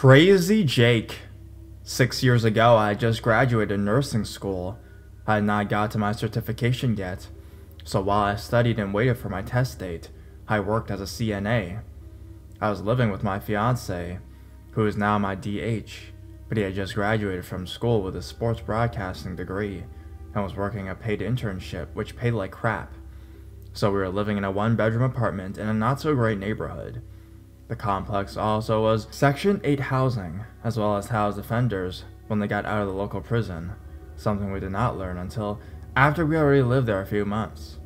Crazy Jake. 6 years ago, I had just graduated nursing school. I had not got to my certification yet, so while I studied and waited for my test date, I worked as a CNA. I was living with my fiance, who is now my DH, but he had just graduated from school with a sports broadcasting degree and was working a paid internship which paid like crap. So we were living in a one-bedroom apartment in a not-so-great neighborhood. The complex also was Section 8 housing, as well as housed offenders when they got out of the local prison, something we did not learn until after we already lived there a few months.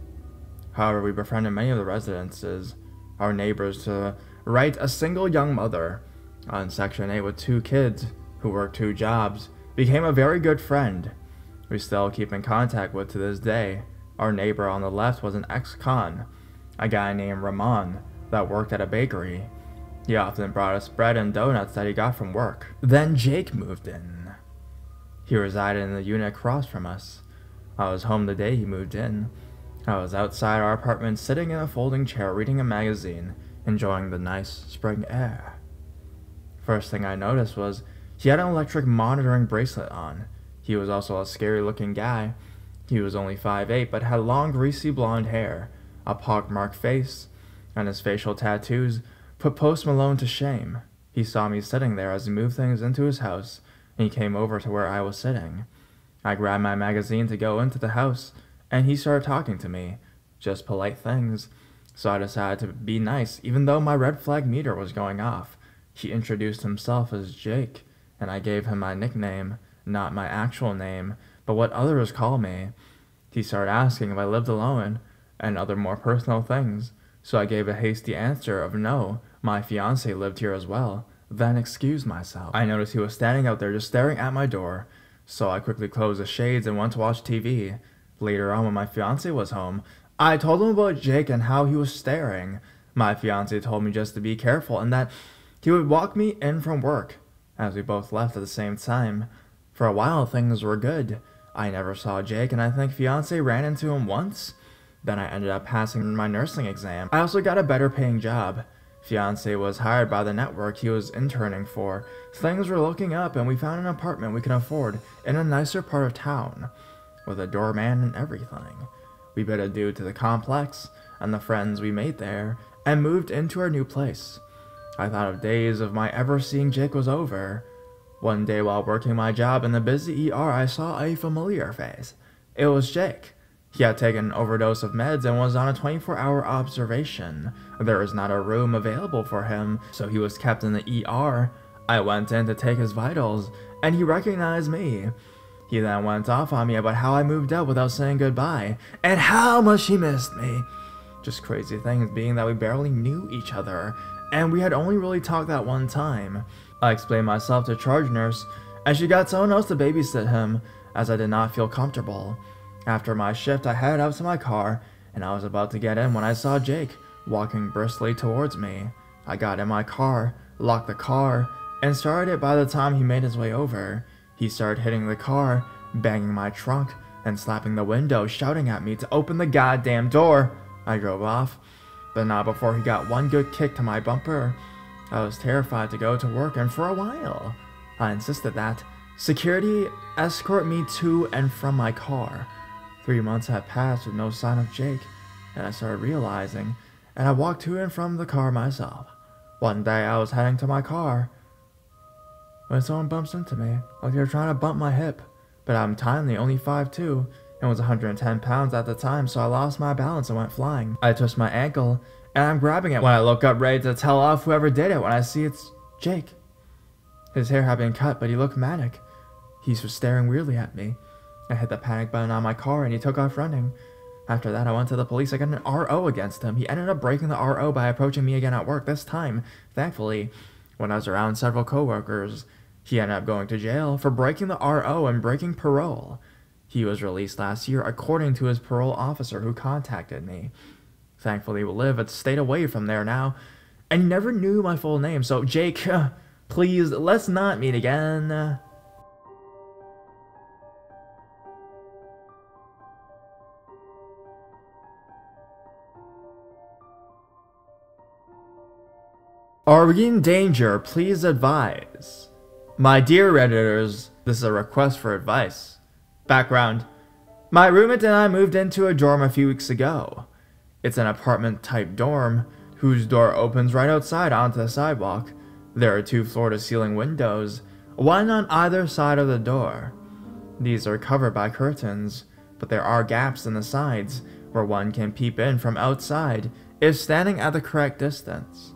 However, we befriended many of the residences, our neighbors, to right a single young mother on Section 8 with 2 kids who worked 2 jobs, became a very good friend. We still keep in contact with to this day. Our neighbor on the left was an ex-con, a guy named Ramon that worked at a bakery. He often brought us bread and donuts that he got from work. Then Jake moved in. He resided in the unit across from us. I was home the day he moved in. I was outside our apartment sitting in a folding chair reading a magazine, enjoying the nice spring air. First thing I noticed was he had an electric monitoring bracelet on. He was also a scary looking guy. He was only 5'8", but had long greasy blonde hair, a pockmarked face, and his facial tattoos put Post Malone to shame. He saw me sitting there as he moved things into his house, and he came over to where I was sitting. I grabbed my magazine to go into the house, and he started talking to me. Just polite things. So I decided to be nice, even though my red flag meter was going off. He introduced himself as Jake, and I gave him my nickname, not my actual name, but what others call me. He started asking if I lived alone, and other more personal things, so I gave a hasty answer of no, my fiance lived here as well, then excused myself. I noticed he was standing out there just staring at my door, so I quickly closed the shades and went to watch TV. Later on, when my fiance was home, I told him about Jake and how he was staring. My fiance told me just to be careful and that he would walk me in from work, as we both left at the same time. For a while, things were good. I never saw Jake, and I think fiance ran into him once. Then I ended up passing my nursing exam. I also got a better paying job. Fiance was hired by the network he was interning for. Things were looking up, and we found an apartment we could afford in a nicer part of town, with a doorman and everything. We bid adieu to the complex and the friends we made there, and moved into our new place. I thought of days of my ever seeing Jake was over. One day while working my job in the busy ER, I saw a familiar face. It was Jake. He had taken an overdose of meds and was on a 24-hour observation. There was not a room available for him, so he was kept in the ER. I went in to take his vitals, and he recognized me. He then went off on me about how I moved out without saying goodbye, and how much he missed me. Just crazy things being that we barely knew each other, and we had only really talked that one time. I explained myself to charge nurse, and she got someone else to babysit him, as I did not feel comfortable. After my shift, I headed out to my car, and I was about to get in when I saw Jake walking briskly towards me. I got in my car, locked the car, and started it. By the time he made his way over, he started hitting the car, banging my trunk, and slapping the window, shouting at me to open the goddamn door. I drove off, but not before he got one good kick to my bumper. I was terrified to go to work, and for a while, I insisted that security escort me to and from my car. 3 months had passed with no sign of Jake, and I started realizing, and I walked to and from the car myself. One day I was heading to my car when someone bumps into me, like they were trying to bump my hip, but I'm tiny, only 5'2", and was 110 pounds at the time, so I lost my balance and went flying. I twisted my ankle, and I'm grabbing it when I look up ready to tell off whoever did it when I see it's Jake. His hair had been cut, but he looked manic. He was staring weirdly at me. I hit the panic button on my car and he took off running. After that, I went to the police. I got an RO against him. He ended up breaking the RO by approaching me again at work. This time, thankfully, when I was around several coworkers, he ended up going to jail for breaking the RO and breaking parole. He was released last year according to his parole officer who contacted me. Thankfully, we live a state away from there now, and he never knew my full name. So, Jake, please, let's not meet again. Are we in danger? Please advise. My dear Redditors, this is a request for advice. Background. My roommate and I moved into a dorm a few weeks ago. It's an apartment-type dorm, whose door opens right outside onto the sidewalk. There are 2 floor-to-ceiling windows, one on either side of the door. These are covered by curtains, but there are gaps in the sides where one can peep in from outside if standing at the correct distance.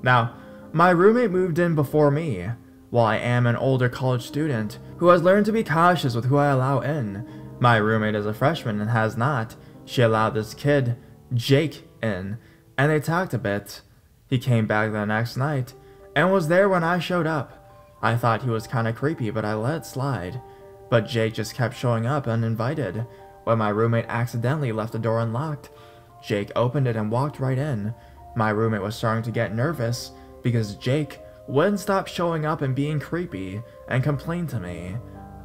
Now, my roommate moved in before me. While I am an older college student who has learned to be cautious with who I allow in, my roommate is a freshman and has not. She allowed this kid, Jake, in, and they talked a bit. He came back the next night and was there when I showed up. I thought he was kinda creepy, but I let it slide. But Jake just kept showing up uninvited. When my roommate accidentally left the door unlocked, Jake opened it and walked right in. My roommate was starting to get nervous because Jake wouldn't stop showing up and being creepy and complained to me.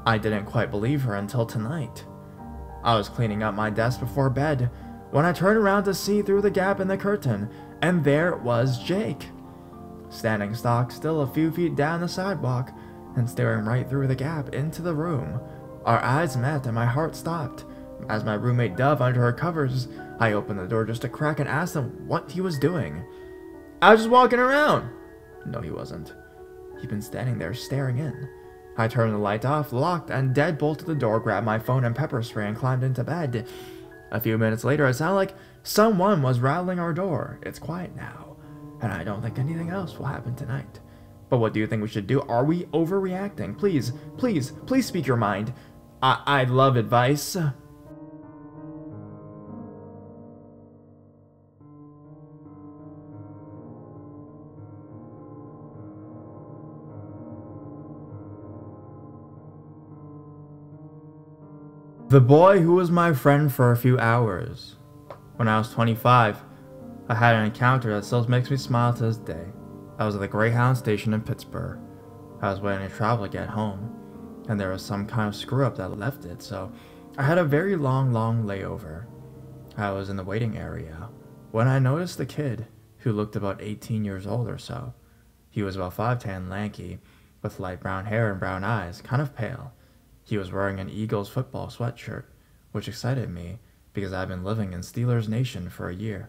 I didn't quite believe her until tonight. I was cleaning up my desk before bed when I turned around to see through the gap in the curtain, and there was Jake, standing stock still a few feet down the sidewalk and staring right through the gap into the room. Our eyes met and my heart stopped. As my roommate dove under her covers, I opened the door just a crack and asked him what he was doing. "I was just walking around." No, he wasn't. He'd been standing there staring in. I turned the light off, locked, and deadbolted the door, grabbed my phone and pepper spray, and climbed into bed. A few minutes later, it sounded like someone was rattling our door. It's quiet now, and I don't think anything else will happen tonight. But what do you think we should do? Are we overreacting? Please, please, please speak your mind. I'd love advice. The boy who was my friend for a few hours. When I was 25, I had an encounter that still makes me smile to this day. I was at the Greyhound station in Pittsburgh. I was waiting to travel to get home, and there was some kind of screw-up that left it, so I had a very long layover. I was in the waiting area when I noticed a kid who looked about 18 years old or so. He was about 5'10", lanky, with light brown hair and brown eyes, kind of pale. He was wearing an Eagles football sweatshirt, which excited me because I've been living in Steelers Nation for a year.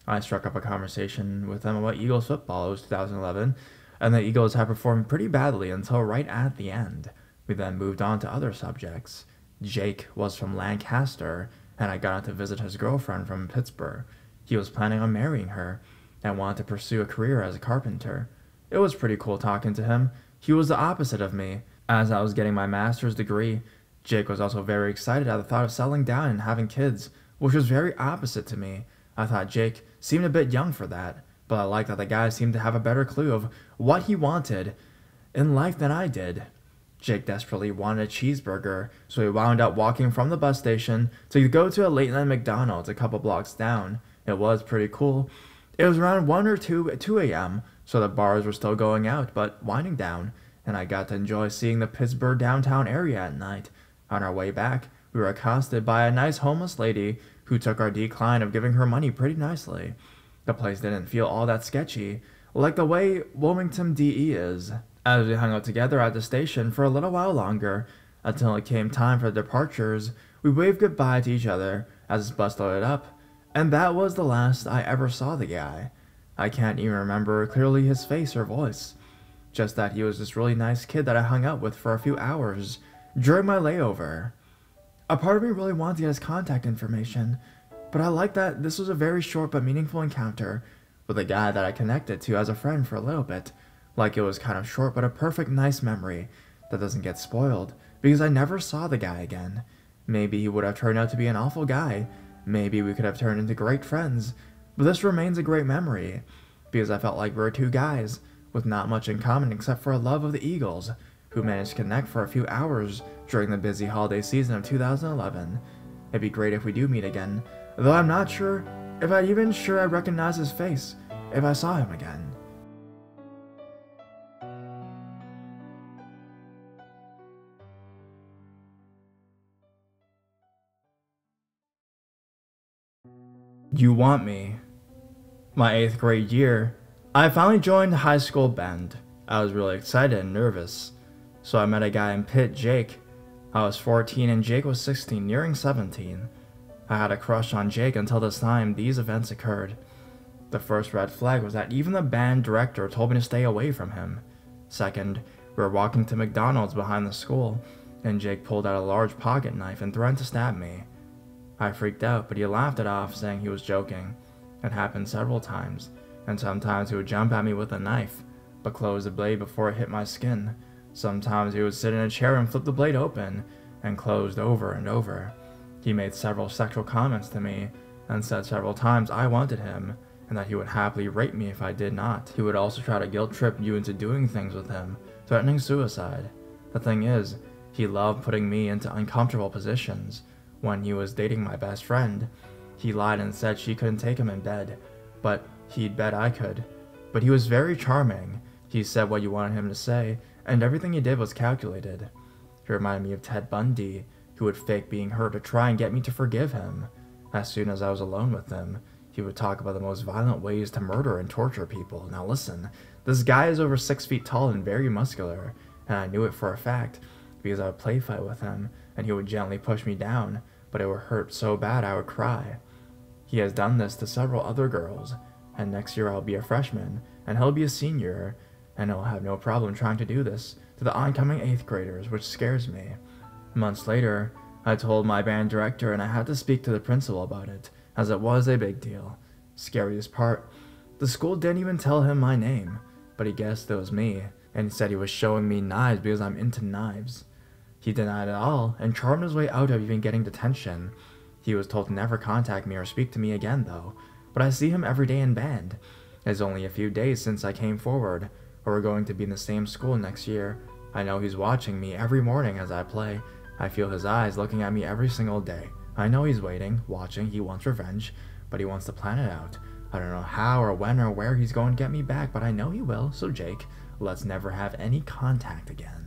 I struck up a conversation with him about Eagles football. It was 2011, and the Eagles had performed pretty badly until right at the end. We then moved on to other subjects. Jake was from Lancaster, and I got to visit his girlfriend from Pittsburgh. He was planning on marrying her and wanted to pursue a career as a carpenter. It was pretty cool talking to him. He was the opposite of me. As I was getting my master's degree, Jake was also very excited at the thought of settling down and having kids, which was very opposite to me. I thought Jake seemed a bit young for that, but I liked that the guy seemed to have a better clue of what he wanted in life than I did. Jake desperately wanted a cheeseburger, so we wound up walking from the bus station to go to a late-night McDonald's a couple blocks down. It was pretty cool. It was around 1 or 2 a.m., so the bars were still going out, but winding down, and I got to enjoy seeing the Pittsburgh downtown area at night. On our way back, we were accosted by a nice homeless lady who took our decline of giving her money pretty nicely. The place didn't feel all that sketchy, like the way Wilmington, DE is. As we hung out together at the station for a little while longer, until it came time for departures, we waved goodbye to each other as the bus loaded up, and that was the last I ever saw the guy. I can't even remember clearly his face or voice. Just that he was this really nice kid that I hung out with for a few hours during my layover. A part of me really wanted to get his contact information, but I liked that this was a very short but meaningful encounter with a guy that I connected to as a friend for a little bit. Like it was kind of short but a perfect nice memory that doesn't get spoiled because I never saw the guy again. Maybe he would have turned out to be an awful guy. Maybe we could have turned into great friends. But this remains a great memory because I felt like we were 2 guys with not much in common except for a love of the Eagles, who managed to connect for a few hours during the busy holiday season of 2011. It'd be great if we do meet again, though I'm not sure if I'd even sure I'd recognize his face if I saw him again. You want me. My 8th grade year, I finally joined high school band. I was really excited and nervous. So I met a guy in Pitt, Jake. I was 14 and Jake was 16, nearing 17. I had a crush on Jake until this time these events occurred. The first red flag was that even the band director told me to stay away from him. Second, we were walking to McDonald's behind the school, and Jake pulled out a large pocket knife and threatened to stab me. I freaked out, but he laughed it off, saying he was joking. It happened several times, and sometimes he would jump at me with a knife, but close the blade before it hit my skin. Sometimes he would sit in a chair and flip the blade open, and closed over and over. He made several sexual comments to me, and said several times I wanted him, and that he would happily rape me if I did not. He would also try to guilt trip you into doing things with him, threatening suicide. The thing is, he loved putting me into uncomfortable positions. When he was dating my best friend, he lied and said she couldn't take him in bed, but he'd bet I could. But he was very charming. He said what you wanted him to say, and everything he did was calculated. He reminded me of Ted Bundy, who would fake being hurt to try and get me to forgive him. As soon as I was alone with him, he would talk about the most violent ways to murder and torture people. Now listen, this guy is over 6 feet tall and very muscular, and I knew it for a fact, because I would play fight with him, and he would gently push me down, but it would hurt so bad I would cry. He has done this to several other girls, and next year I'll be a freshman, and he'll be a senior, and he'll have no problem trying to do this to the oncoming 8th graders, which scares me. Months later, I told my band director and I had to speak to the principal about it, as it was a big deal. Scariest part, the school didn't even tell him my name, but he guessed it was me, and he said he was showing me knives because I'm into knives. He denied it all, and charmed his way out of even getting detention. He was told to never contact me or speak to me again though, but I see him every day in band. It's only a few days since I came forward, but we're going to be in the same school next year. I know he's watching me every morning as I play. I feel his eyes looking at me every single day. I know he's waiting, watching, he wants revenge, but he wants to plan it out. I don't know how or when or where he's going to get me back, but I know he will, so Jake, let's never have any contact again.